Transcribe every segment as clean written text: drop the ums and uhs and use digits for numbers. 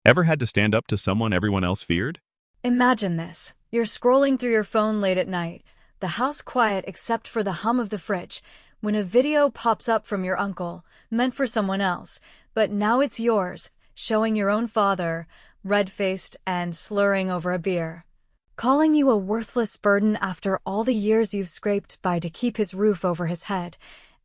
Ever had to stand up to someone everyone else feared? Imagine this. You're scrolling through your phone late at night, the house quiet except for the hum of the fridge, when a video pops up from your uncle, meant for someone else, but now it's yours, showing your own father, red-faced and slurring over a beer. Calling you a worthless burden after all the years you've scraped by to keep his roof over his head,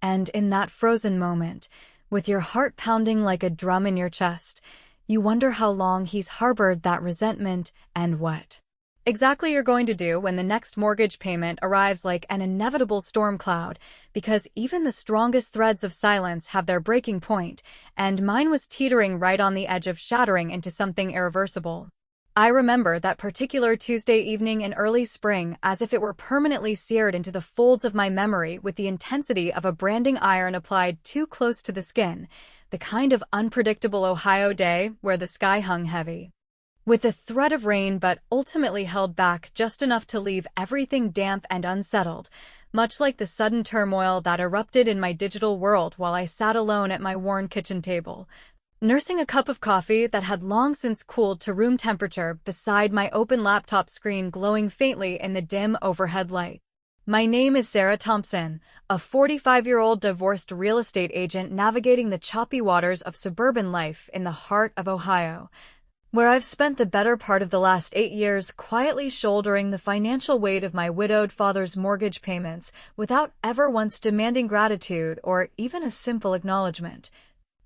and in that frozen moment, with your heart pounding like a drum in your chest, you wonder how long he's harbored that resentment and what exactly you're going to do when the next mortgage payment arrives like an inevitable storm cloud, because even the strongest threads of silence have their breaking point, and mine was teetering right on the edge of shattering into something irreversible. I remember that particular Tuesday evening in early spring as if it were permanently seared into the folds of my memory with the intensity of a branding iron applied too close to the skin, the kind of unpredictable Ohio day where the sky hung heavy with a threat of rain but ultimately held back just enough to leave everything damp and unsettled, much like the sudden turmoil that erupted in my digital world while I sat alone at my worn kitchen table, nursing a cup of coffee that had long since cooled to room temperature beside my open laptop screen glowing faintly in the dim overhead light. My name is Sarah Thompson, a 45-year-old divorced real estate agent navigating the choppy waters of suburban life in the heart of Ohio, where I've spent the better part of the last 8 years quietly shouldering the financial weight of my widowed father's mortgage payments without ever once demanding gratitude or even a simple acknowledgement,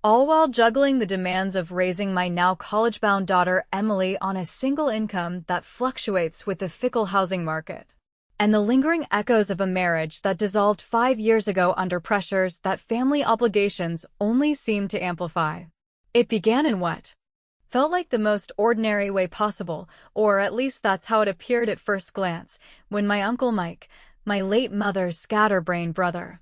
all while juggling the demands of raising my now college-bound daughter Emily on a single income that fluctuates with the fickle housing market, and the lingering echoes of a marriage that dissolved 5 years ago under pressures that family obligations only seem to amplify. It began in what felt like the most ordinary way possible, or at least that's how it appeared at first glance, when my Uncle Mike, my late mother's scatterbrained brother,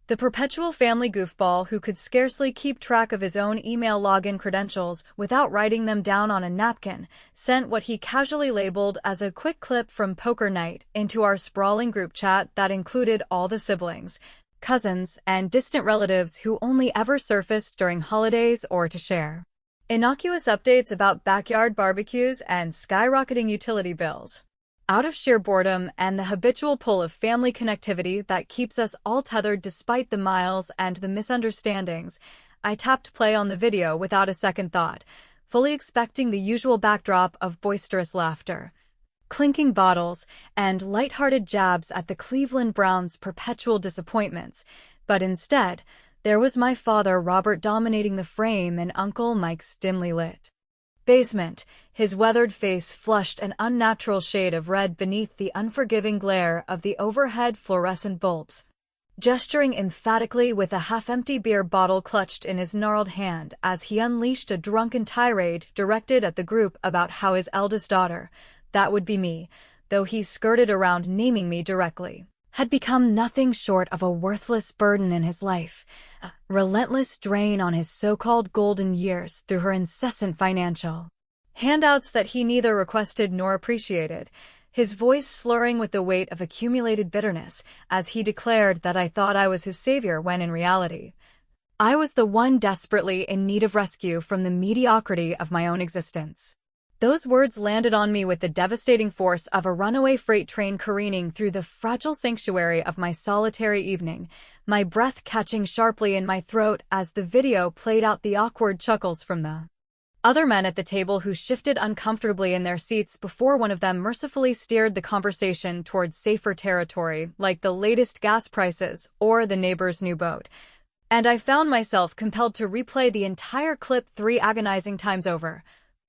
the perpetual family goofball who could scarcely keep track of his own email login credentials without writing them down on a napkin, sent what he casually labeled as a quick clip from poker night into our sprawling group chat that included all the siblings, cousins, and distant relatives who only ever surfaced during holidays or to share innocuous updates about backyard barbecues and skyrocketing utility bills. Out of sheer boredom and the habitual pull of family connectivity that keeps us all tethered despite the miles and the misunderstandings, I tapped play on the video without a second thought, fully expecting the usual backdrop of boisterous laughter, clinking bottles, and lighthearted jabs at the Cleveland Browns' perpetual disappointments, but instead, there was my father Robert dominating the frame in Uncle Mike's dimly lit basement, his weathered face flushed an unnatural shade of red beneath the unforgiving glare of the overhead fluorescent bulbs, gesturing emphatically with a half-empty beer bottle clutched in his gnarled hand as he unleashed a drunken tirade directed at the group about how his eldest daughter, that would be me, though he skirted around naming me directly, had become nothing short of a worthless burden in his life, a relentless drain on his so-called golden years through her incessant financial handouts that he neither requested nor appreciated, his voice slurring with the weight of accumulated bitterness as he declared that I thought I was his savior when in reality, I was the one desperately in need of rescue from the mediocrity of my own existence. Those words landed on me with the devastating force of a runaway freight train careening through the fragile sanctuary of my solitary evening, my breath catching sharply in my throat as the video played out the awkward chuckles from the other men at the table who shifted uncomfortably in their seats before one of them mercifully steered the conversation towards safer territory like the latest gas prices or the neighbor's new boat. And I found myself compelled to replay the entire clip 3 agonizing times over,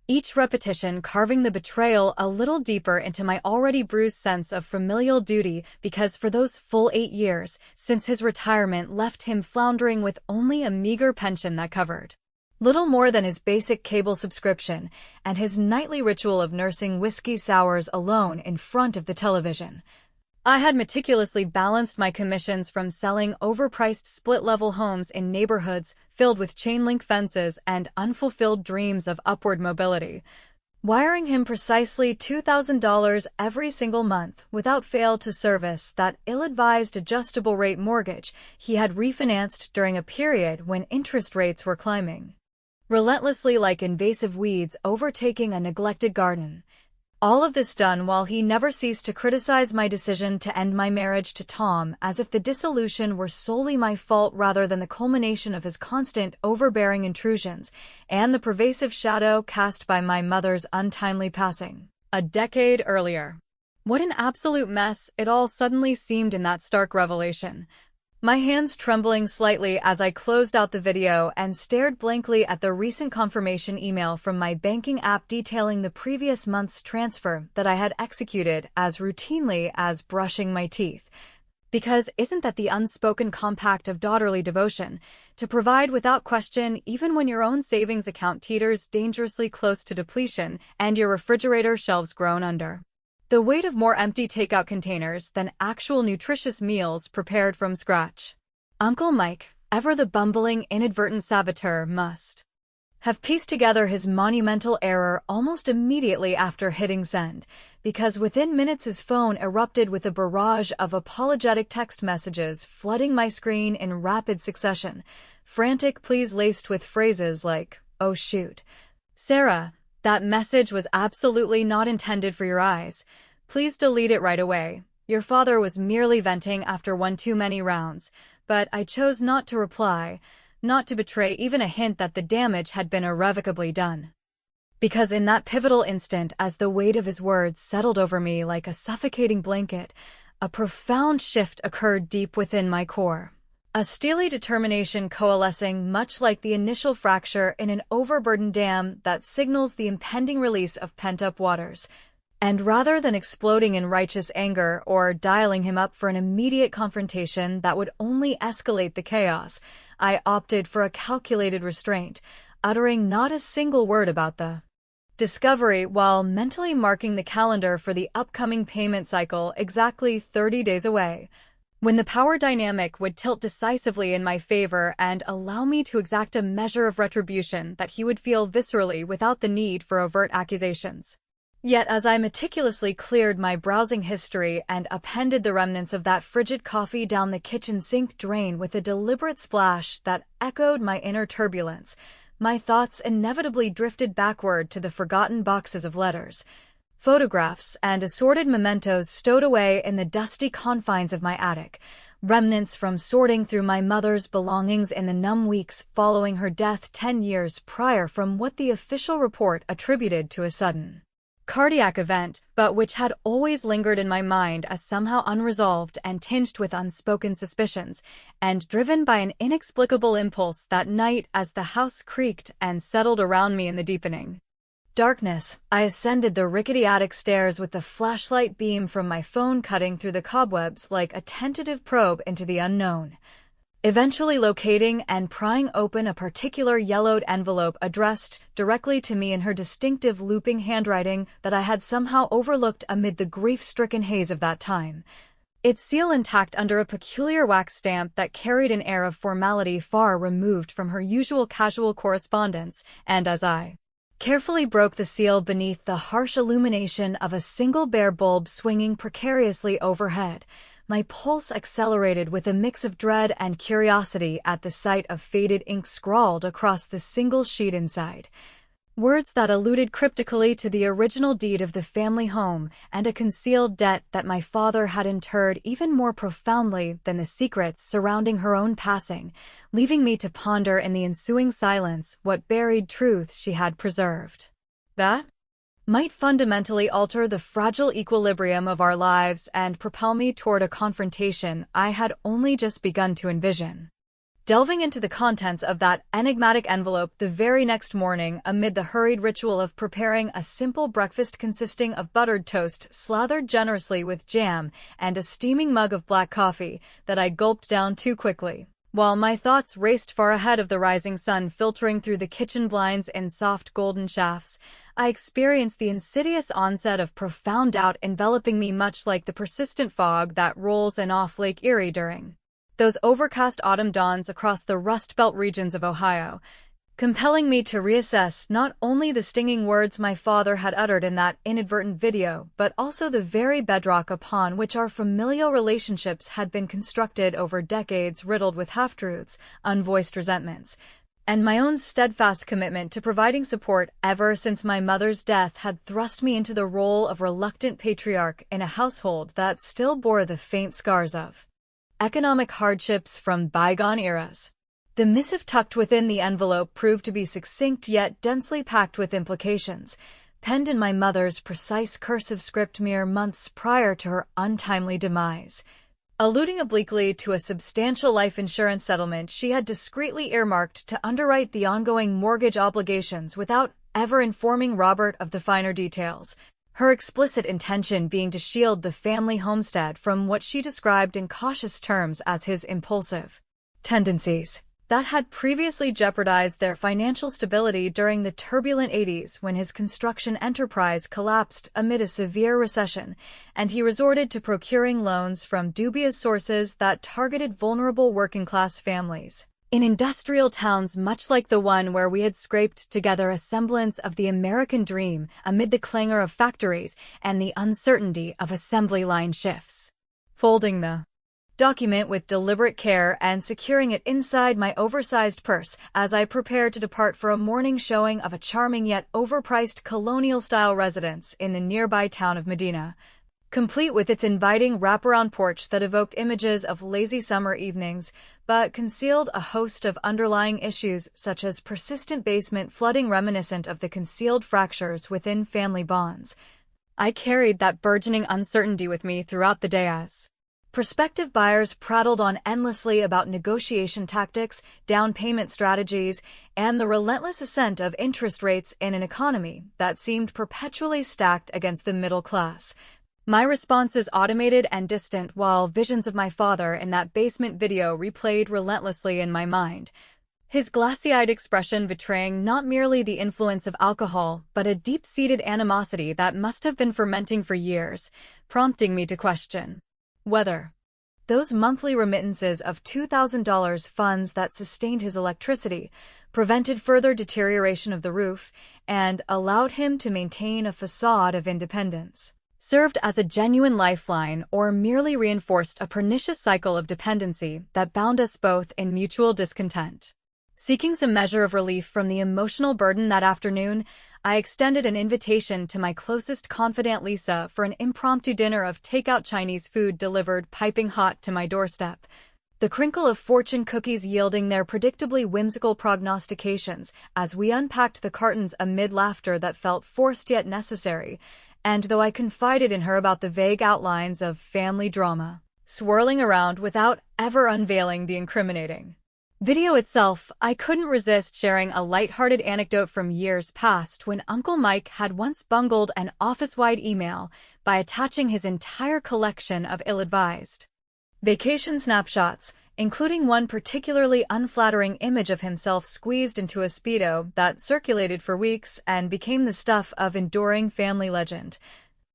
each repetition carving the betrayal a little deeper into my already bruised sense of familial duty because for those full 8 years since his retirement left him floundering with only a meager pension that covered little more than his basic cable subscription and his nightly ritual of nursing whiskey sours alone in front of the television, I had meticulously balanced my commissions from selling overpriced split-level homes in neighborhoods filled with chain-link fences and unfulfilled dreams of upward mobility, wiring him precisely $2,000 every single month without fail to service that ill-advised adjustable-rate mortgage he had refinanced during a period when interest rates were climbing. relentlessly like invasive weeds overtaking a neglected garden. All of this done while he never ceased to criticize my decision to end my marriage to Tom, as if the dissolution were solely my fault rather than the culmination of his constant, overbearing intrusions and the pervasive shadow cast by my mother's untimely passing a decade earlier. What an absolute mess it all suddenly seemed in that stark revelation. My hands trembling slightly as I closed out the video and stared blankly at the recent confirmation email from my banking app detailing the previous month's transfer that I had executed as routinely as brushing my teeth. Because isn't that the unspoken compact of daughterly devotion, to provide without question even when your own savings account teeters dangerously close to depletion and your refrigerator shelves groan under the weight of more empty takeout containers than actual nutritious meals prepared from scratch? Uncle Mike, ever the bumbling, inadvertent saboteur, must have pieced together his monumental error almost immediately after hitting send, because within minutes his phone erupted with a barrage of apologetic text messages flooding my screen in rapid succession, frantic pleas laced with phrases like, "Oh shoot, Sarah, that message was absolutely not intended for your eyes. Please delete it right away. Your father was merely venting after one too many rounds, but I chose not to reply, not to betray even a hint that the damage had been irrevocably done." Because in that pivotal instant, as the weight of his words settled over me like a suffocating blanket, a profound shift occurred deep within my core. A steely determination coalescing much like the initial fracture in an overburdened dam that signals the impending release of pent-up waters. And rather than exploding in righteous anger or dialing him up for an immediate confrontation that would only escalate the chaos, I opted for a calculated restraint, uttering not a single word about the discovery while mentally marking the calendar for the upcoming payment cycle exactly 30 days away, when the power dynamic would tilt decisively in my favor and allow me to exact a measure of retribution that he would feel viscerally without the need for overt accusations. Yet as I meticulously cleared my browsing history and appended the remnants of that frigid coffee down the kitchen sink drain with a deliberate splash that echoed my inner turbulence, my thoughts inevitably drifted backward to the forgotten boxes of letters, photographs, and assorted mementos stowed away in the dusty confines of my attic, remnants from sorting through my mother's belongings in the numb weeks following her death 10 years prior from what the official report attributed to a sudden cardiac event, but which had always lingered in my mind as somehow unresolved and tinged with unspoken suspicions, and driven by an inexplicable impulse that night as the house creaked and settled around me in the deepening darkness. I ascended the rickety attic stairs with the flashlight beam from my phone cutting through the cobwebs like a tentative probe into the unknown, eventually locating and prying open a particular yellowed envelope addressed directly to me in her distinctive looping handwriting that I had somehow overlooked amid the grief-stricken haze of that time, its seal intact under a peculiar wax stamp that carried an air of formality far removed from her usual casual correspondence. And as I carefully broke the seal beneath the harsh illumination of a single bare bulb swinging precariously overhead, my pulse accelerated with a mix of dread and curiosity at the sight of faded ink scrawled across the single sheet inside. Words that alluded cryptically to the original deed of the family home and a concealed debt that my father had interred even more profoundly than the secrets surrounding her own passing, leaving me to ponder in the ensuing silence what buried truths she had preserved. That might fundamentally alter the fragile equilibrium of our lives and propel me toward a confrontation I had only just begun to envision. Delving into the contents of that enigmatic envelope the very next morning amid the hurried ritual of preparing a simple breakfast consisting of buttered toast slathered generously with jam and a steaming mug of black coffee that I gulped down too quickly, while my thoughts raced far ahead of the rising sun filtering through the kitchen blinds in soft golden shafts, I experienced the insidious onset of profound doubt enveloping me much like the persistent fog that rolls in off Lake Erie during those overcast autumn dawns across the Rust Belt regions of Ohio, compelling me to reassess not only the stinging words my father had uttered in that inadvertent video, but also the very bedrock upon which our familial relationships had been constructed over decades riddled with half-truths, unvoiced resentments, and my own steadfast commitment to providing support ever since my mother's death had thrust me into the role of reluctant patriarch in a household that still bore the faint scars of economic hardships from bygone eras. The missive tucked within the envelope proved to be succinct yet densely packed with implications, penned in my mother's precise cursive script mere months prior to her untimely demise. Alluding obliquely to a substantial life insurance settlement she had discreetly earmarked to underwrite the ongoing mortgage obligations without ever informing Robert of the finer details, her explicit intention being to shield the family homestead from what she described in cautious terms as his impulsive tendencies that had previously jeopardized their financial stability during the turbulent 80s when his construction enterprise collapsed amid a severe recession, and he resorted to procuring loans from dubious sources that targeted vulnerable working-class families. In industrial towns much like the one where we had scraped together a semblance of the American dream amid the clangor of factories and the uncertainty of assembly line shifts. Folding the document with deliberate care and securing it inside my oversized purse as I prepared to depart for a morning showing of a charming yet overpriced colonial-style residence in the nearby town of Medina, complete with its inviting wraparound porch that evoked images of lazy summer evenings, but concealed a host of underlying issues such as persistent basement flooding reminiscent of the concealed fractures within family bonds. I carried that burgeoning uncertainty with me throughout the day as prospective buyers prattled on endlessly about negotiation tactics, down payment strategies, and the relentless ascent of interest rates in an economy that seemed perpetually stacked against the middle class. My responses automated and distant while visions of my father in that basement video replayed relentlessly in my mind, his glassy-eyed expression betraying not merely the influence of alcohol, but a deep-seated animosity that must have been fermenting for years, prompting me to question whether those monthly remittances of $2,000 funds that sustained his electricity, prevented further deterioration of the roof, and allowed him to maintain a facade of independence, served as a genuine lifeline or merely reinforced a pernicious cycle of dependency that bound us both in mutual discontent. Seeking some measure of relief from the emotional burden that afternoon, I extended an invitation to my closest confidant Lisa for an impromptu dinner of takeout Chinese food delivered piping hot to my doorstep, the crinkle of fortune cookies yielding their predictably whimsical prognostications as we unpacked the cartons amid laughter that felt forced yet necessary, and though I confided in her about the vague outlines of family drama swirling around without ever unveiling the incriminating video itself, I couldn't resist sharing a lighthearted anecdote from years past when Uncle Mike had once bungled an office-wide email by attaching his entire collection of ill-advised vacation snapshots, including one particularly unflattering image of himself squeezed into a Speedo that circulated for weeks and became the stuff of enduring family legend.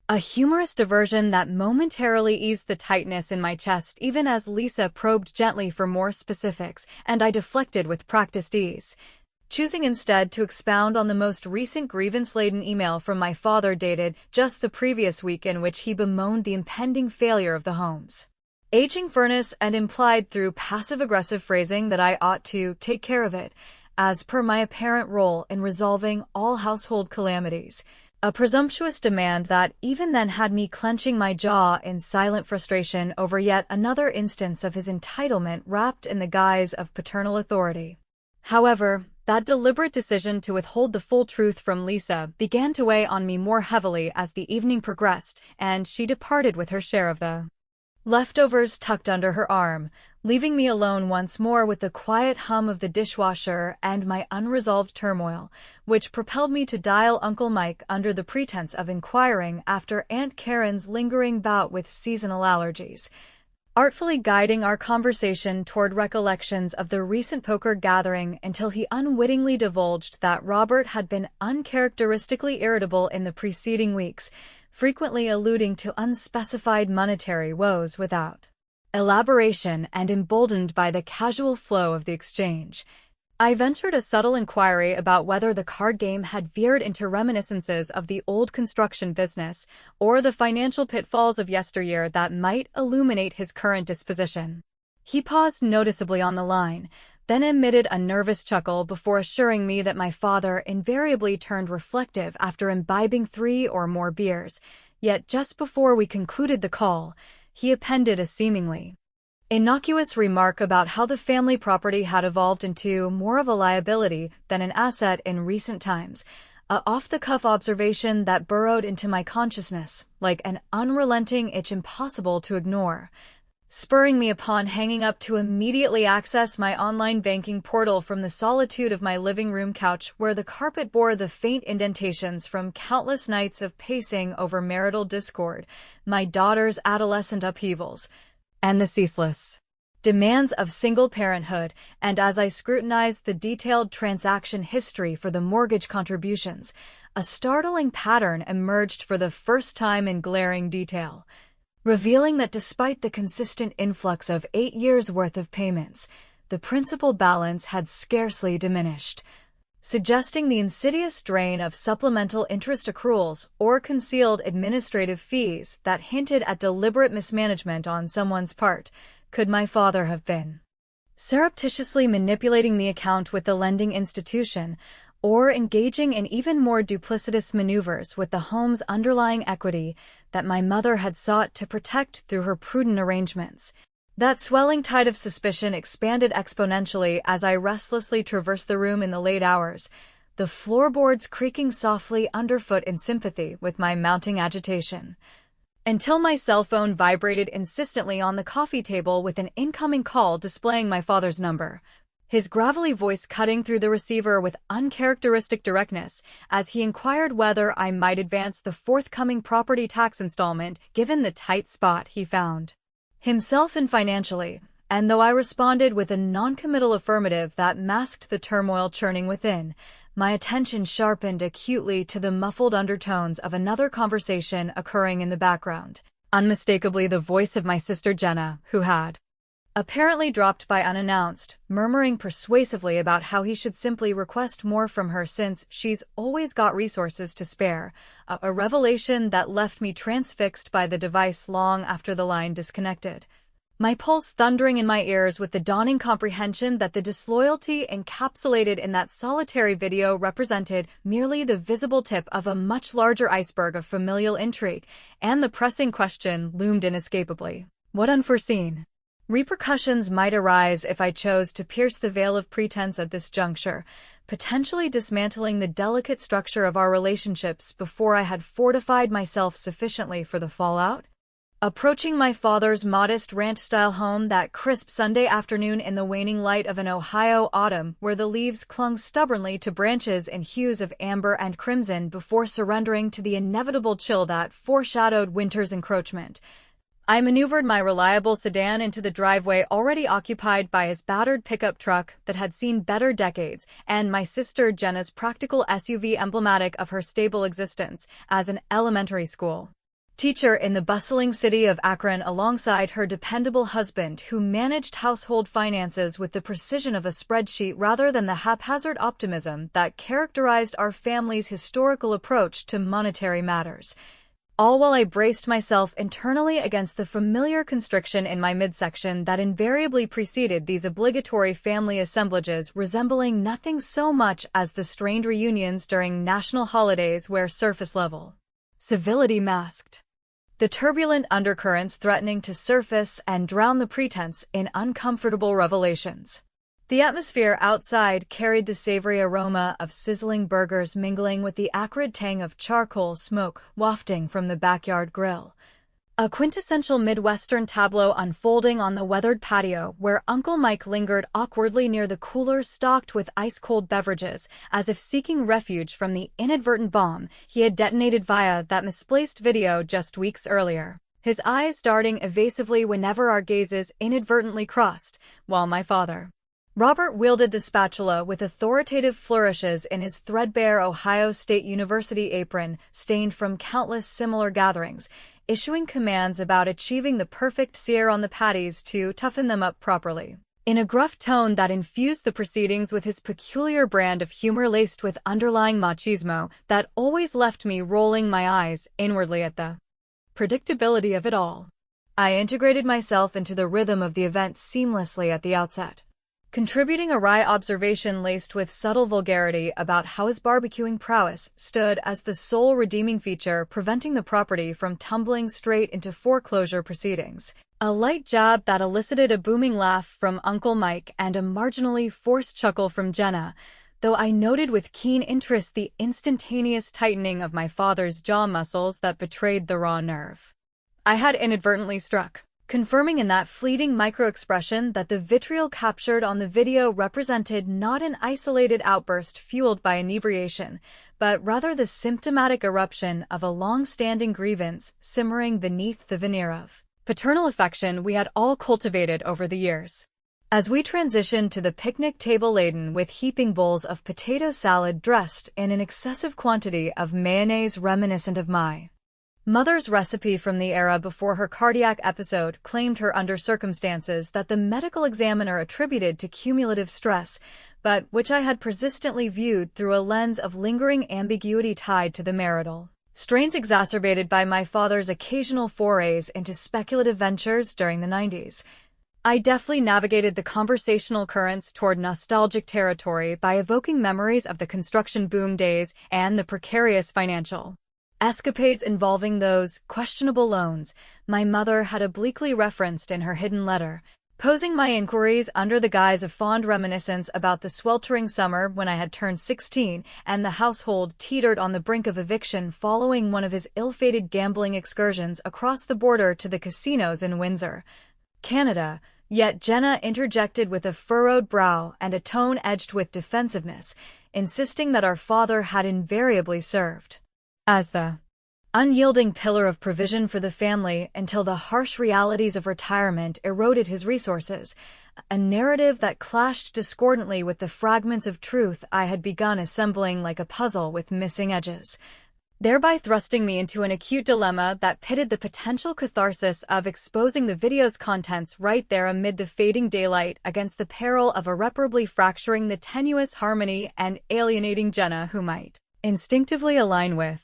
A humorous diversion that momentarily eased the tightness in my chest even as Lisa probed gently for more specifics, and I deflected with practiced ease, choosing instead to expound on the most recent grievance-laden email from my father dated just the previous week in which he bemoaned the impending failure of the home's aging furnace and implied through passive-aggressive phrasing that I ought to take care of it, as per my apparent role in resolving all household calamities. A presumptuous demand that even then had me clenching my jaw in silent frustration over yet another instance of his entitlement wrapped in the guise of paternal authority. However, that deliberate decision to withhold the full truth from Lisa began to weigh on me more heavily as the evening progressed, and she departed with her share of the leftovers tucked under her arm, leaving me alone once more with the quiet hum of the dishwasher and my unresolved turmoil, which propelled me to dial Uncle Mike under the pretense of inquiring after Aunt Karen's lingering bout with seasonal allergies, artfully guiding our conversation toward recollections of the recent poker gathering until he unwittingly divulged that Robert had been uncharacteristically irritable in the preceding weeks, frequently alluding to unspecified monetary woes without elaboration and emboldened by the casual flow of the exchange. I ventured a subtle inquiry about whether the card game had veered into reminiscences of the old construction business or the financial pitfalls of yesteryear that might illuminate his current disposition. He paused noticeably on the line, then emitted a nervous chuckle before assuring me that my father invariably turned reflective after imbibing 3 or more beers. Yet just before we concluded the call, he appended a seemingly innocuous remark about how the family property had evolved into more of a liability than an asset in recent times, a off-the-cuff observation that burrowed into my consciousness like an unrelenting itch impossible to ignore, spurring me upon hanging up to immediately access my online banking portal from the solitude of my living room couch where the carpet bore the faint indentations from countless nights of pacing over marital discord, my daughter's adolescent upheavals, and the ceaseless demands of single parenthood. And as I scrutinized the detailed transaction history for the mortgage contributions, a startling pattern emerged for the first time in glaring detail, revealing that despite the consistent influx of 8 years' worth of payments, the principal balance had scarcely diminished, suggesting the insidious drain of supplemental interest accruals or concealed administrative fees that hinted at deliberate mismanagement on someone's part. Could my father have been surreptitiously manipulating the account with the lending institution, or engaging in even more duplicitous maneuvers with the home's underlying equity that my mother had sought to protect through her prudent arrangements? That swelling tide of suspicion expanded exponentially as I restlessly traversed the room in the late hours, the floorboards creaking softly underfoot in sympathy with my mounting agitation, until my cell phone vibrated insistently on the coffee table with an incoming call displaying my father's number, his gravelly voice cutting through the receiver with uncharacteristic directness as he inquired whether I might advance the forthcoming property tax installment given the tight spot he found himself in financially. And though I responded with a noncommittal affirmative that masked the turmoil churning within, my attention sharpened acutely to the muffled undertones of another conversation occurring in the background, unmistakably the voice of my sister Jenna, who had apparently dropped by unannounced, murmuring persuasively about how he should simply request more from her since she's always got resources to spare, a revelation that left me transfixed by the device long after the line disconnected, my pulse thundering in my ears with the dawning comprehension that the disloyalty encapsulated in that solitary video represented merely the visible tip of a much larger iceberg of familial intrigue, and the pressing question loomed inescapably: what unforeseen repercussions might arise if I chose to pierce the veil of pretense at this juncture, potentially dismantling the delicate structure of our relationships before I had fortified myself sufficiently for the fallout? Approaching my father's modest ranch-style home that crisp Sunday afternoon in the waning light of an Ohio autumn where the leaves clung stubbornly to branches in hues of amber and crimson before surrendering to the inevitable chill that foreshadowed winter's encroachment, I maneuvered my reliable sedan into the driveway already occupied by his battered pickup truck that had seen better decades, and my sister Jenna's practical SUV emblematic of her stable existence as an elementary school teacher in the bustling city of Akron alongside her dependable husband who managed household finances with the precision of a spreadsheet rather than the haphazard optimism that characterized our family's historical approach to monetary matters. All while I braced myself internally against the familiar constriction in my midsection that invariably preceded these obligatory family assemblages, resembling nothing so much as the strained reunions during national holidays where surface-level civility masked the turbulent undercurrents threatening to surface and drown the pretense in uncomfortable revelations. The atmosphere outside carried the savory aroma of sizzling burgers mingling with the acrid tang of charcoal smoke wafting from the backyard grill. A quintessential Midwestern tableau unfolding on the weathered patio where Uncle Mike lingered awkwardly near the cooler stocked with ice-cold beverages, as if seeking refuge from the inadvertent bomb he had detonated via that misplaced video just weeks earlier, his eyes darting evasively whenever our gazes inadvertently crossed, while my father, Robert, wielded the spatula with authoritative flourishes in his threadbare Ohio State University apron stained from countless similar gatherings, issuing commands about achieving the perfect sear on the patties to toughen them up properly, in a gruff tone that infused the proceedings with his peculiar brand of humor laced with underlying machismo that always left me rolling my eyes inwardly at the predictability of it all. I integrated myself into the rhythm of the event seamlessly at the outset, contributing a wry observation laced with subtle vulgarity about how his barbecuing prowess stood as the sole redeeming feature preventing the property from tumbling straight into foreclosure proceedings. A light jab that elicited a booming laugh from Uncle Mike and a marginally forced chuckle from Jenna, though I noted with keen interest the instantaneous tightening of my father's jaw muscles that betrayed the raw nerve I had inadvertently struck, confirming in that fleeting micro-expression that the vitriol captured on the video represented not an isolated outburst fueled by inebriation, but rather the symptomatic eruption of a long-standing grievance simmering beneath the veneer of paternal affection we had all cultivated over the years. As we transitioned to the picnic table laden with heaping bowls of potato salad dressed in an excessive quantity of mayonnaise reminiscent of my mother's recipe from the era before her cardiac episode claimed her under circumstances that the medical examiner attributed to cumulative stress, but which I had persistently viewed through a lens of lingering ambiguity tied to the marital strains exacerbated by my father's occasional forays into speculative ventures during the 90s. I deftly navigated the conversational currents toward nostalgic territory by evoking memories of the construction boom days and the precarious financial escapades involving those questionable loans my mother had obliquely referenced in her hidden letter, posing my inquiries under the guise of fond reminiscence about the sweltering summer when I had turned 16 and the household teetered on the brink of eviction following one of his ill-fated gambling excursions across the border to the casinos in Windsor, Canada. Yet Jenna interjected with a furrowed brow and a tone edged with defensiveness, insisting that our father had invariably served as the unyielding pillar of provision for the family until the harsh realities of retirement eroded his resources, a narrative that clashed discordantly with the fragments of truth I had begun assembling like a puzzle with missing edges, thereby thrusting me into an acute dilemma that pitted the potential catharsis of exposing the video's contents right there amid the fading daylight against the peril of irreparably fracturing the tenuous harmony and alienating Jenna, who might instinctively align with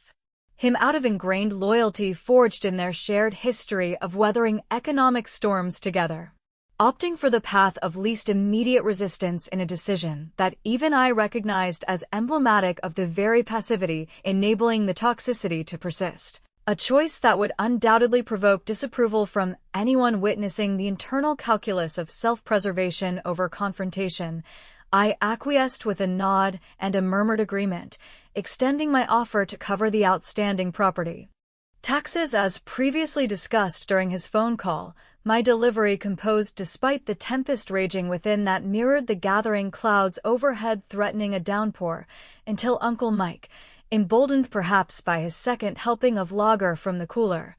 him out of ingrained loyalty forged in their shared history of weathering economic storms together. Opting for the path of least immediate resistance in a decision that even I recognized as emblematic of the very passivity enabling the toxicity to persist. A choice that would undoubtedly provoke disapproval from anyone witnessing the internal calculus of self-preservation over confrontation, I acquiesced with a nod and a murmured agreement, extending my offer to cover the outstanding property taxes as previously discussed during his phone call, my delivery composed despite the tempest raging within that mirrored the gathering clouds overhead threatening a downpour, until Uncle Mike, emboldened perhaps by his second helping of lager from the cooler,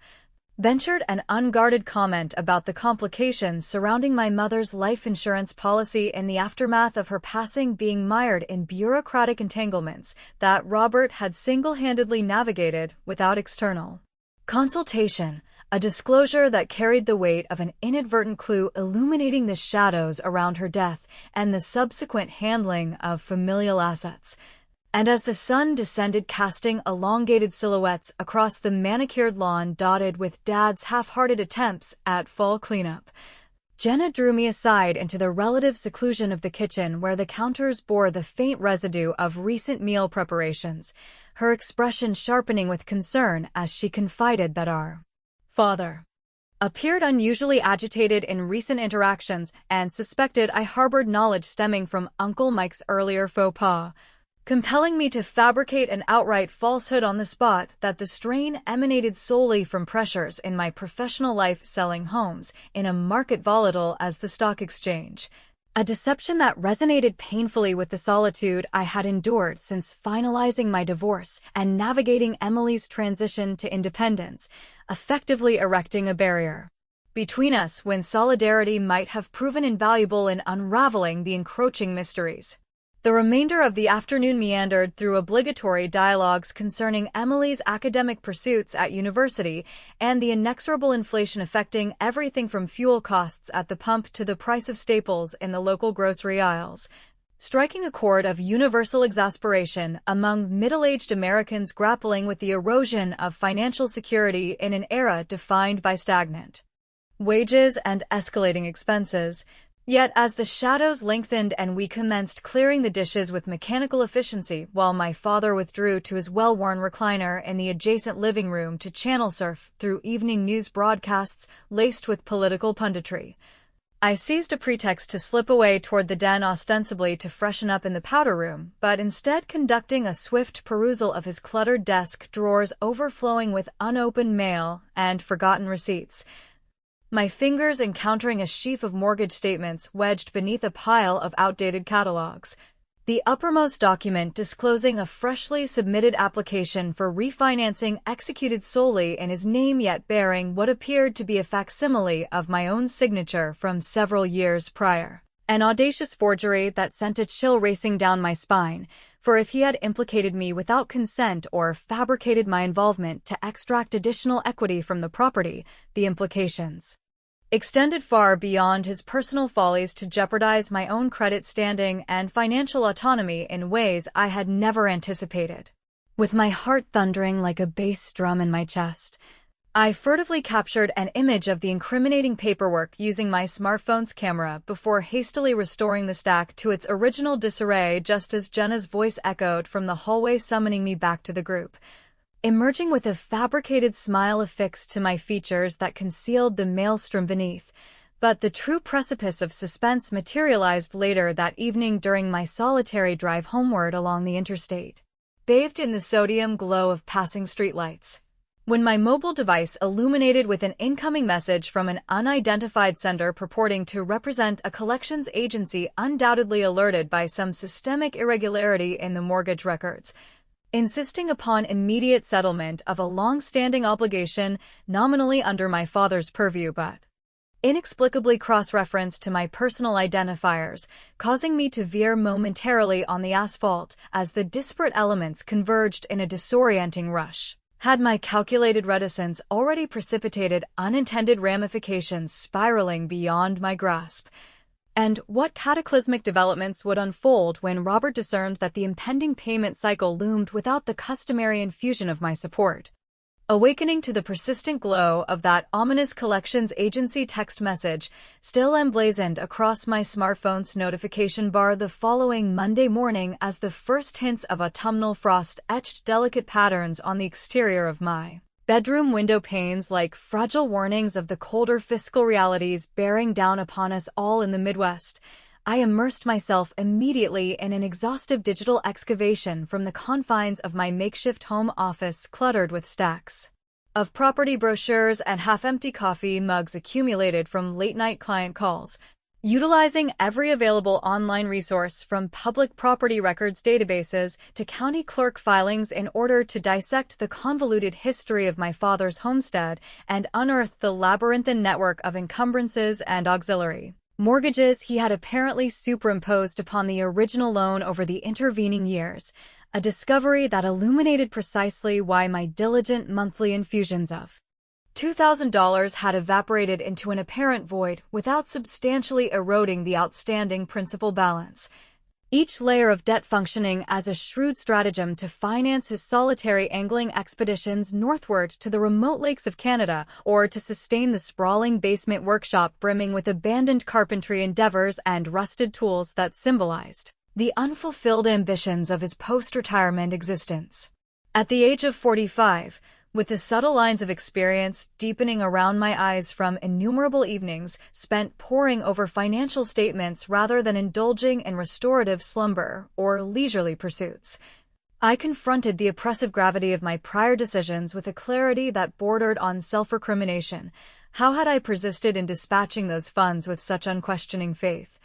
ventured an unguarded comment about the complications surrounding my mother's life insurance policy in the aftermath of her passing being mired in bureaucratic entanglements that Robert had single-handedly navigated without external consultation, a disclosure that carried the weight of an inadvertent clue illuminating the shadows around her death and the subsequent handling of familial assets. And as the sun descended casting elongated silhouettes across the manicured lawn dotted with Dad's half-hearted attempts at fall cleanup, Jenna drew me aside into the relative seclusion of the kitchen where the counters bore the faint residue of recent meal preparations, her expression sharpening with concern as she confided that our father appeared unusually agitated in recent interactions and suspected I harbored knowledge stemming from Uncle Mike's earlier faux pas, compelling me to fabricate an outright falsehood on the spot that the strain emanated solely from pressures in my professional life selling homes in a market volatile as the stock exchange, a deception that resonated painfully with the solitude I had endured since finalizing my divorce and navigating Emily's transition to independence, effectively erecting a barrier between us when solidarity might have proven invaluable in unraveling the encroaching mysteries. The remainder of the afternoon meandered through obligatory dialogues concerning Emily's academic pursuits at university and the inexorable inflation affecting everything from fuel costs at the pump to the price of staples in the local grocery aisles, striking a chord of universal exasperation among middle-aged Americans grappling with the erosion of financial security in an era defined by stagnant wages and escalating expenses. Yet as the shadows lengthened and we commenced clearing the dishes with mechanical efficiency while my father withdrew to his well-worn recliner in the adjacent living room to channel surf through evening news broadcasts laced with political punditry, I seized a pretext to slip away toward the den ostensibly to freshen up in the powder room, but instead conducting a swift perusal of his cluttered desk drawers overflowing with unopened mail and forgotten receipts, my fingers encountering a sheaf of mortgage statements wedged beneath a pile of outdated catalogs. The uppermost document disclosing a freshly submitted application for refinancing executed solely in his name yet bearing what appeared to be a facsimile of my own signature from several years prior. An audacious forgery that sent a chill racing down my spine, for if he had implicated me without consent or fabricated my involvement to extract additional equity from the property, the implications extended far beyond his personal follies to jeopardize my own credit standing and financial autonomy in ways I had never anticipated. With my heart thundering like a bass drum in my chest, I furtively captured an image of the incriminating paperwork using my smartphone's camera before hastily restoring the stack to its original disarray just as Jenna's voice echoed from the hallway summoning me back to the group, emerging with a fabricated smile affixed to my features that concealed the maelstrom beneath. But the true precipice of suspense materialized later that evening during my solitary drive homeward along the interstate, bathed in the sodium glow of passing streetlights, when my mobile device illuminated with an incoming message from an unidentified sender purporting to represent a collections agency undoubtedly alerted by some systemic irregularity in the mortgage records, insisting upon immediate settlement of a long-standing obligation nominally under my father's purview but inexplicably cross-referenced to my personal identifiers, causing me to veer momentarily on the asphalt as the disparate elements converged in a disorienting rush. Had my calculated reticence already precipitated unintended ramifications spiraling beyond my grasp? And what cataclysmic developments would unfold when Robert discerned that the impending payment cycle loomed without the customary infusion of my support? Awakening to the persistent glow of that ominous collections agency text message still emblazoned across my smartphone's notification bar the following Monday morning as the first hints of autumnal frost etched delicate patterns on the exterior of my bedroom window panes like fragile warnings of the colder fiscal realities bearing down upon us all in the Midwest, I immersed myself immediately in an exhaustive digital excavation from the confines of my makeshift home office cluttered with stacks of property brochures and half-empty coffee mugs accumulated from late-night client calls, utilizing every available online resource from public property records databases to county clerk filings in order to dissect the convoluted history of my father's homestead and unearth the labyrinthine network of encumbrances and auxiliary mortgages he had apparently superimposed upon the original loan over the intervening years, a discovery that illuminated precisely why my diligent monthly infusions of $2,000 had evaporated into an apparent void without substantially eroding the outstanding principal balance, each layer of debt functioning as a shrewd stratagem to finance his solitary angling expeditions northward to the remote lakes of Canada or to sustain the sprawling basement workshop brimming with abandoned carpentry endeavors and rusted tools that symbolized the unfulfilled ambitions of his post-retirement existence. At the age of 45, with the subtle lines of experience deepening around my eyes from innumerable evenings spent poring over financial statements rather than indulging in restorative slumber or leisurely pursuits, I confronted the oppressive gravity of my prior decisions with a clarity that bordered on self-recrimination. How had I persisted in dispatching those funds with such unquestioning faith,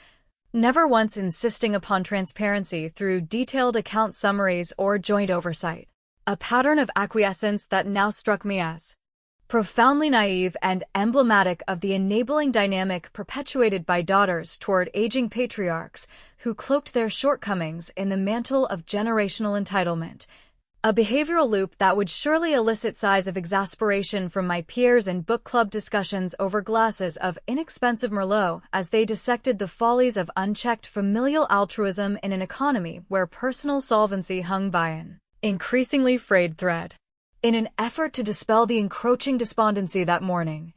never once insisting upon transparency through detailed account summaries or joint oversight? A pattern of acquiescence that now struck me as profoundly naive and emblematic of the enabling dynamic perpetuated by daughters toward aging patriarchs who cloaked their shortcomings in the mantle of generational entitlement, a behavioral loop that would surely elicit sighs of exasperation from my peers in book club discussions over glasses of inexpensive Merlot as they dissected the follies of unchecked familial altruism in an economy where personal solvency hung by an increasingly frayed thread. In an effort to dispel the encroaching despondency that morning,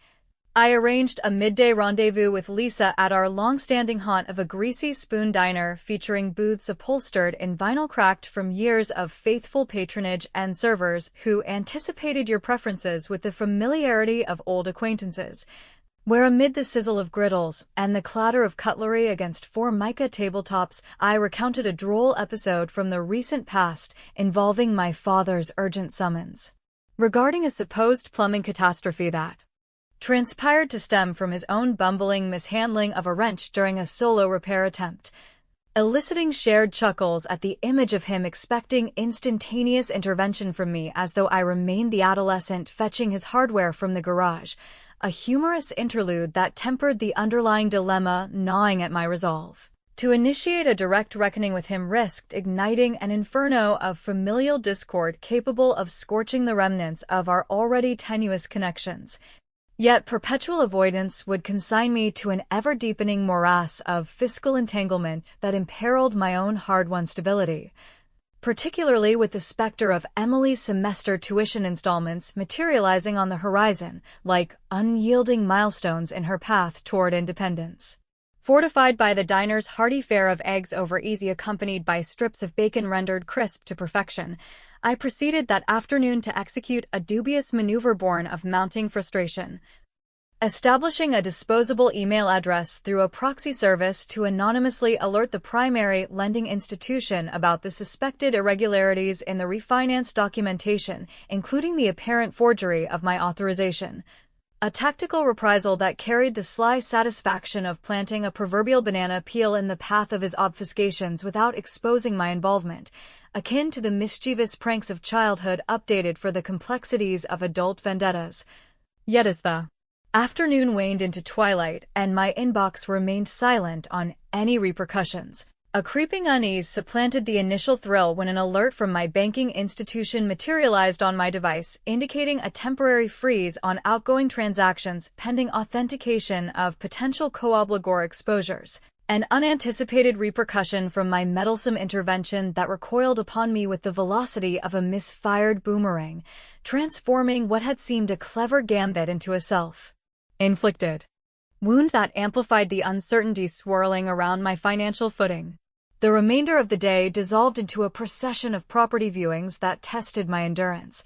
I arranged a midday rendezvous with Lisa at our long-standing haunt of a greasy spoon diner featuring booths upholstered in vinyl cracked from years of faithful patronage and servers who anticipated your preferences with the familiarity of old acquaintances, where amid the sizzle of griddles and the clatter of cutlery against Formica tabletops, I recounted a droll episode from the recent past involving my father's urgent summons regarding a supposed plumbing catastrophe that transpired to stem from his own bumbling mishandling of a wrench during a solo repair attempt, eliciting shared chuckles at the image of him expecting instantaneous intervention from me as though I remained the adolescent fetching his hardware from the garage, a humorous interlude that tempered the underlying dilemma gnawing at my resolve. To initiate a direct reckoning with him risked igniting an inferno of familial discord capable of scorching the remnants of our already tenuous connections. Yet perpetual avoidance would consign me to an ever-deepening morass of fiscal entanglement that imperiled my own hard-won stability, particularly with the specter of Emily's semester tuition installments materializing on the horizon like unyielding milestones in her path toward independence. Fortified by the diner's hearty fare of eggs over easy accompanied by strips of bacon rendered crisp to perfection, I proceeded that afternoon to execute a dubious maneuver born of mounting frustration. Establishing a disposable email address through a proxy service to anonymously alert the primary lending institution about the suspected irregularities in the refinance documentation, including the apparent forgery of my authorization. A tactical reprisal that carried the sly satisfaction of planting a proverbial banana peel in the path of his obfuscations without exposing my involvement, akin to the mischievous pranks of childhood updated for the complexities of adult vendettas. Yet as the afternoon waned into twilight and my inbox remained silent on any repercussions, a creeping unease supplanted the initial thrill when an alert from my banking institution materialized on my device, indicating a temporary freeze on outgoing transactions pending authentication of potential co-obligor exposures. An unanticipated repercussion from my meddlesome intervention that recoiled upon me with the velocity of a misfired boomerang, transforming what had seemed a clever gambit into a self-inflicted wound that amplified the uncertainty swirling around my financial footing. The remainder of the day dissolved into a procession of property viewings that tested my endurance.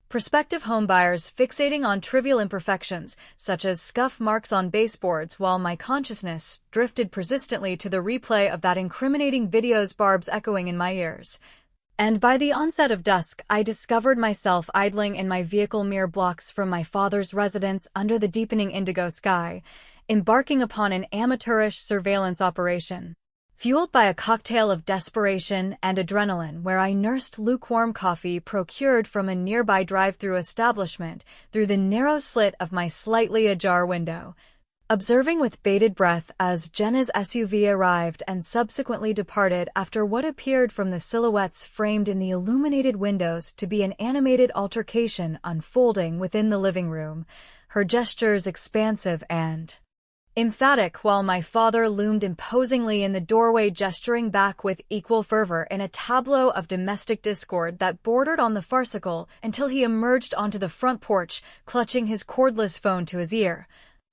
Prospective homebuyers fixating on trivial imperfections, such as scuff marks on baseboards, while my consciousness drifted persistently to the replay of that incriminating video's barbs echoing in my ears. And by the onset of dusk, I discovered myself idling in my vehicle mere blocks from my father's residence under the deepening indigo sky, embarking upon an amateurish surveillance operation, fueled by a cocktail of desperation and adrenaline where I nursed lukewarm coffee procured from a nearby drive-through establishment through the narrow slit of my slightly ajar window, observing with bated breath as Jenna's SUV arrived and subsequently departed after what appeared from the silhouettes framed in the illuminated windows to be an animated altercation unfolding within the living room, her gestures expansive and emphatic while my father loomed imposingly in the doorway gesturing back with equal fervor in a tableau of domestic discord that bordered on the farcical until he emerged onto the front porch, clutching his cordless phone to his ear,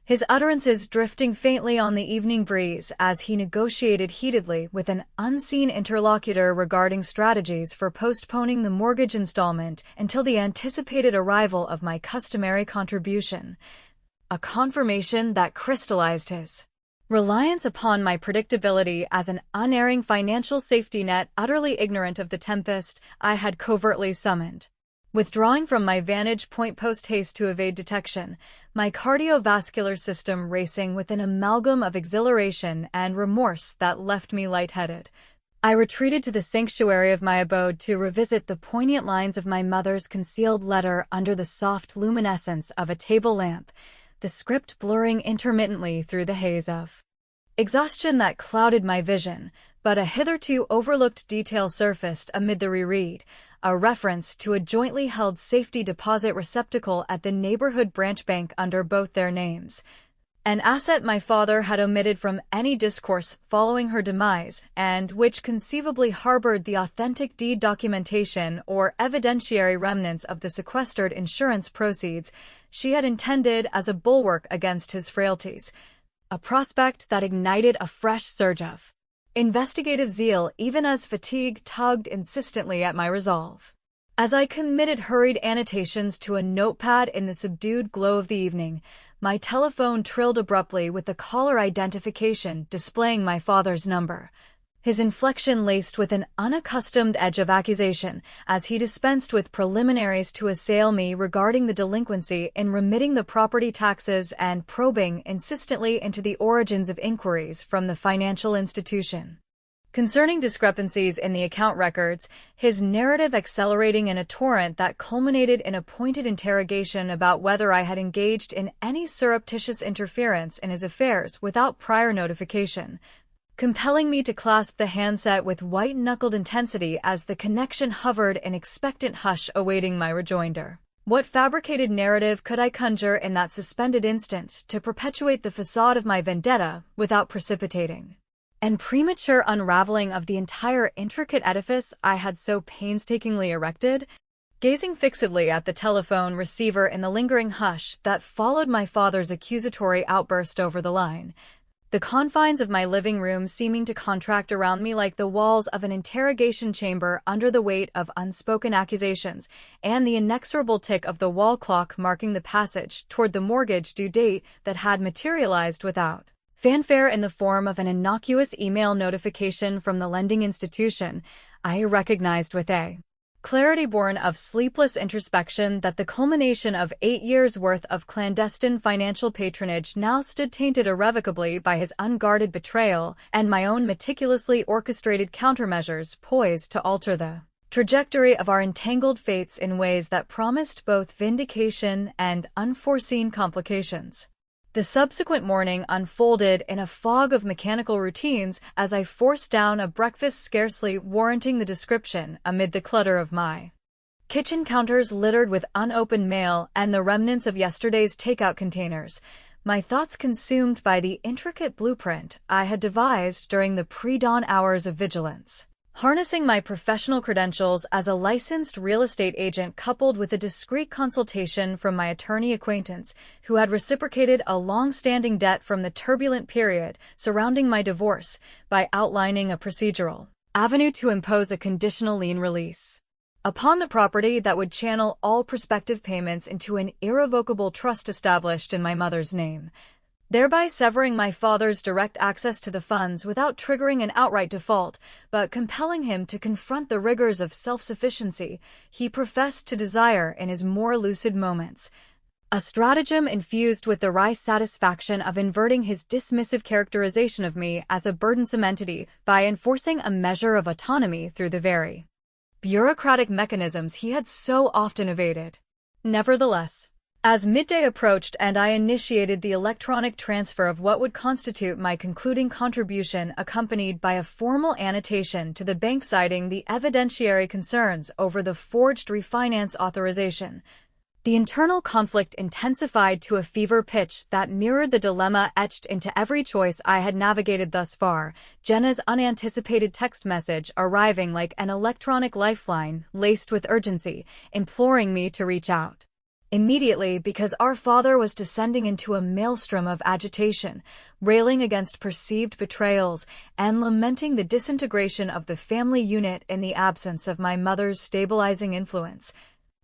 his utterances drifting faintly on the evening breeze as he negotiated heatedly with an unseen interlocutor regarding strategies for postponing the mortgage installment until the anticipated arrival of my customary contribution. A confirmation that crystallized his reliance upon my predictability as an unerring financial safety net utterly ignorant of the tempest I had covertly summoned. Withdrawing from my vantage point post-haste to evade detection, my cardiovascular system racing with an amalgam of exhilaration and remorse that left me lightheaded, I retreated to the sanctuary of my abode to revisit the poignant lines of my mother's concealed letter under the soft luminescence of a table lamp, the script blurring intermittently through the haze of exhaustion that clouded my vision, but a hitherto overlooked detail surfaced amid the reread, a reference to a jointly held safety deposit receptacle at the neighborhood branch bank under both their names, an asset my father had omitted from any discourse following her demise, and which conceivably harbored the authentic deed documentation or evidentiary remnants of the sequestered insurance proceeds, she had intended as a bulwark against his frailties, a prospect that ignited a fresh surge of investigative zeal even as fatigue tugged insistently at my resolve. As I committed hurried annotations to a notepad in the subdued glow of the evening, my telephone trilled abruptly with the caller identification displaying my father's number, his inflection laced with an unaccustomed edge of accusation as he dispensed with preliminaries to assail me regarding the delinquency in remitting the property taxes and probing insistently into the origins of inquiries from the financial institution. Concerning discrepancies in the account records, his narrative accelerating in a torrent that culminated in a pointed interrogation about whether I had engaged in any surreptitious interference in his affairs without prior notification, compelling me to clasp the handset with white-knuckled intensity as the connection hovered in expectant hush awaiting my rejoinder. What fabricated narrative could I conjure in that suspended instant to perpetuate the facade of my vendetta without precipitating and premature unraveling of the entire intricate edifice I had so painstakingly erected? Gazing fixedly at the telephone receiver in the lingering hush that followed my father's accusatory outburst over the line, the confines of my living room seeming to contract around me like the walls of an interrogation chamber under the weight of unspoken accusations, and the inexorable tick of the wall clock marking the passage toward the mortgage due date that had materialized without fanfare in the form of an innocuous email notification from the lending institution, I recognized with a clarity born of sleepless introspection that the culmination of 8 years' worth of clandestine financial patronage now stood tainted irrevocably by his unguarded betrayal and my own meticulously orchestrated countermeasures poised to alter the trajectory of our entangled fates in ways that promised both vindication and unforeseen complications. The subsequent morning unfolded in a fog of mechanical routines as I forced down a breakfast scarcely warranting the description amid the clutter of my kitchen counters littered with unopened mail and the remnants of yesterday's takeout containers, my thoughts consumed by the intricate blueprint I had devised during the pre-dawn hours of vigilance. Harnessing my professional credentials as a licensed real estate agent coupled with a discreet consultation from my attorney acquaintance who had reciprocated a long-standing debt from the turbulent period surrounding my divorce by outlining a procedural avenue to impose a conditional lien release upon the property that would channel all prospective payments into an irrevocable trust established in my mother's name, thereby severing my father's direct access to the funds without triggering an outright default, but compelling him to confront the rigors of self-sufficiency he professed to desire in his more lucid moments, a stratagem infused with the wry satisfaction of inverting his dismissive characterization of me as a burdensome entity by enforcing a measure of autonomy through the very bureaucratic mechanisms he had so often evaded. Nevertheless, as midday approached and I initiated the electronic transfer of what would constitute my concluding contribution accompanied by a formal annotation to the bank citing the evidentiary concerns over the forged refinance authorization, the internal conflict intensified to a fever pitch that mirrored the dilemma etched into every choice I had navigated thus far, Jenna's unanticipated text message arriving like an electronic lifeline laced with urgency, imploring me to reach out immediately because our father was descending into a maelstrom of agitation, railing against perceived betrayals and lamenting the disintegration of the family unit in the absence of my mother's stabilizing influence.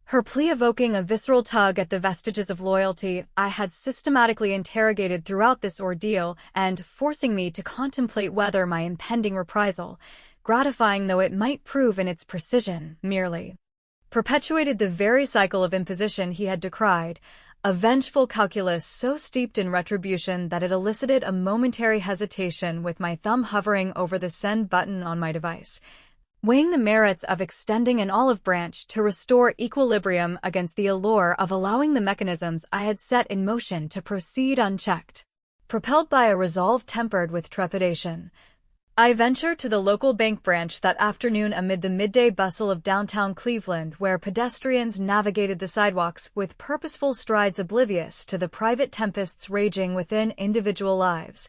Her plea evoking a visceral tug at the vestiges of loyalty I had systematically interrogated throughout this ordeal and forcing me to contemplate whether my impending reprisal, gratifying though it might prove in its precision, merely perpetuated the very cycle of imposition he had decried, a vengeful calculus so steeped in retribution that it elicited a momentary hesitation with my thumb hovering over the send button on my device, weighing the merits of extending an olive branch to restore equilibrium against the allure of allowing the mechanisms I had set in motion to proceed unchecked. Propelled by a resolve tempered with trepidation, I ventured to the local bank branch that afternoon amid the midday bustle of downtown Cleveland, where pedestrians navigated the sidewalks with purposeful strides oblivious to the private tempests raging within individual lives.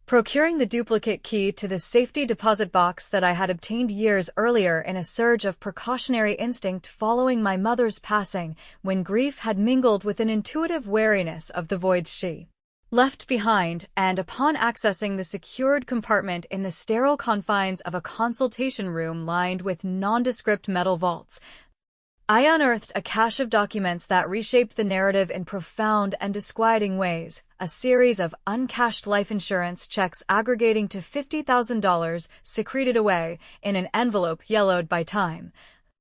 Procuring the duplicate key to the safety deposit box that I had obtained years earlier in a surge of precautionary instinct following my mother's passing, when grief had mingled with an intuitive wariness of the void she left behind, and upon accessing the secured compartment in the sterile confines of a consultation room lined with nondescript metal vaults, I unearthed a cache of documents that reshaped the narrative in profound and disquieting ways, a series of uncashed life insurance checks aggregating to $50,000 secreted away in an envelope yellowed by time,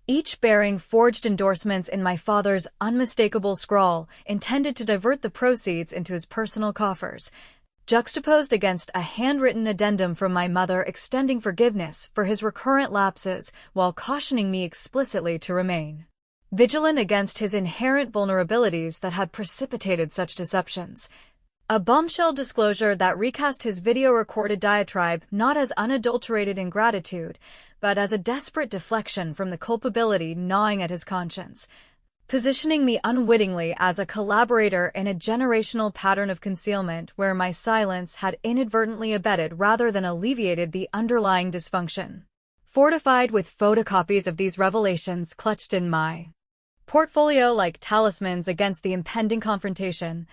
each bearing forged endorsements in my father's unmistakable scrawl intended to divert the proceeds into his personal coffers, juxtaposed against a handwritten addendum from my mother extending forgiveness for his recurrent lapses while cautioning me explicitly to remain vigilant against his inherent vulnerabilities that had precipitated such deceptions. A bombshell disclosure that recast his video-recorded diatribe not as unadulterated ingratitude, but as a desperate deflection from the culpability gnawing at his conscience, positioning me unwittingly as a collaborator in a generational pattern of concealment where my silence had inadvertently abetted rather than alleviated the underlying dysfunction. Fortified with photocopies of these revelations clutched in my portfolio like talismans against the impending confrontation,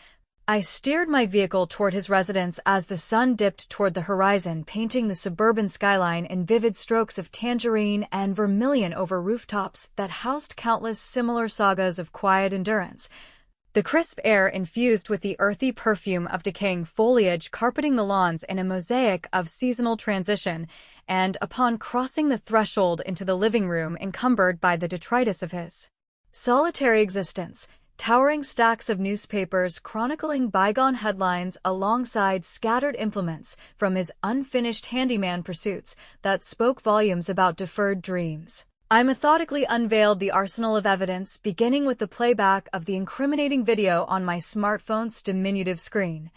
I steered my vehicle toward his residence as the sun dipped toward the horizon, painting the suburban skyline in vivid strokes of tangerine and vermilion over rooftops that housed countless similar sagas of quiet endurance. The crisp air infused with the earthy perfume of decaying foliage carpeting the lawns in a mosaic of seasonal transition, and upon crossing the threshold into the living room encumbered by the detritus of his solitary existence, towering stacks of newspapers chronicling bygone headlines alongside scattered implements from his unfinished handyman pursuits that spoke volumes about deferred dreams. I methodically unveiled the arsenal of evidence, beginning with the playback of the incriminating video on my smartphone's diminutive screen,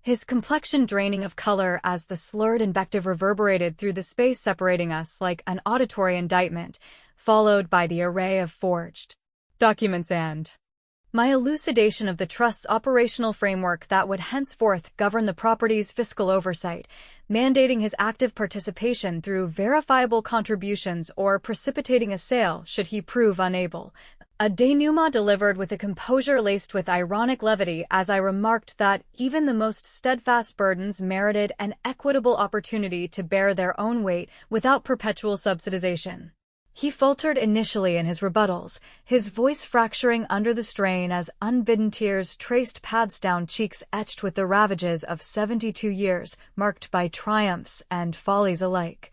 his complexion draining of color as the slurred invective reverberated through the space separating us like an auditory indictment, followed by the array of forged documents and my elucidation of the trust's operational framework that would henceforth govern the property's fiscal oversight, mandating his active participation through verifiable contributions or precipitating a sale should he prove unable. A denouement delivered with a composure laced with ironic levity as I remarked that even the most steadfast burdens merited an equitable opportunity to bear their own weight without perpetual subsidization. He faltered initially in his rebuttals, his voice fracturing under the strain as unbidden tears traced paths down cheeks etched with the ravages of 72 years, marked by triumphs and follies alike,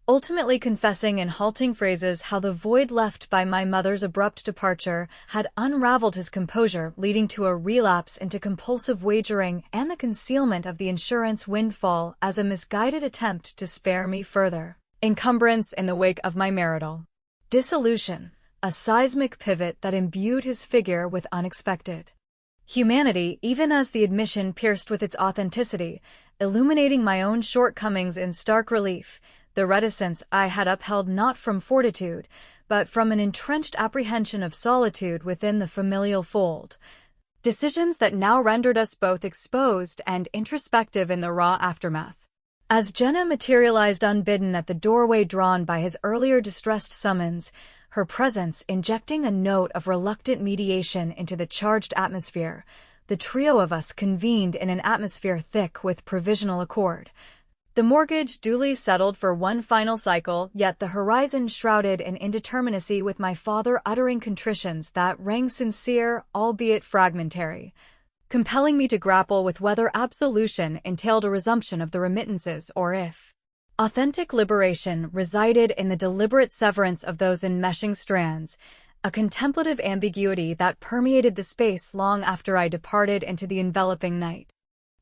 ultimately confessing in halting phrases how the void left by my mother's abrupt departure had unraveled his composure, leading to a relapse into compulsive wagering and the concealment of the insurance windfall as a misguided attempt to spare me further encumbrance in the wake of my marital dissolution, a seismic pivot that imbued his figure with unexpected humanity, even as the admission pierced with its authenticity, illuminating my own shortcomings in stark relief, the reticence I had upheld not from fortitude, but from an entrenched apprehension of solitude within the familial fold, decisions that now rendered us both exposed and introspective in the raw aftermath. As Jenna materialized unbidden at the doorway drawn by his earlier distressed summons, her presence injecting a note of reluctant mediation into the charged atmosphere, the trio of us convened in an atmosphere thick with provisional accord. The mortgage duly settled for one final cycle, yet the horizon shrouded in indeterminacy, with my father uttering contritions that rang sincere, albeit fragmentary, compelling me to grapple with whether absolution entailed a resumption of the remittances or if authentic liberation resided in the deliberate severance of those enmeshing strands, a contemplative ambiguity that permeated the space long after I departed into the enveloping night.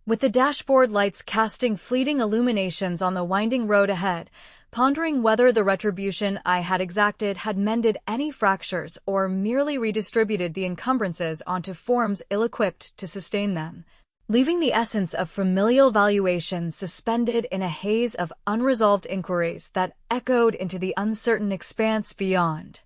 With the dashboard lights casting fleeting illuminations on the winding road ahead, pondering whether the retribution I had exacted had mended any fractures or merely redistributed the encumbrances onto forms ill-equipped to sustain them, leaving the essence of familial valuation suspended in a haze of unresolved inquiries that echoed into the uncertain expanse beyond.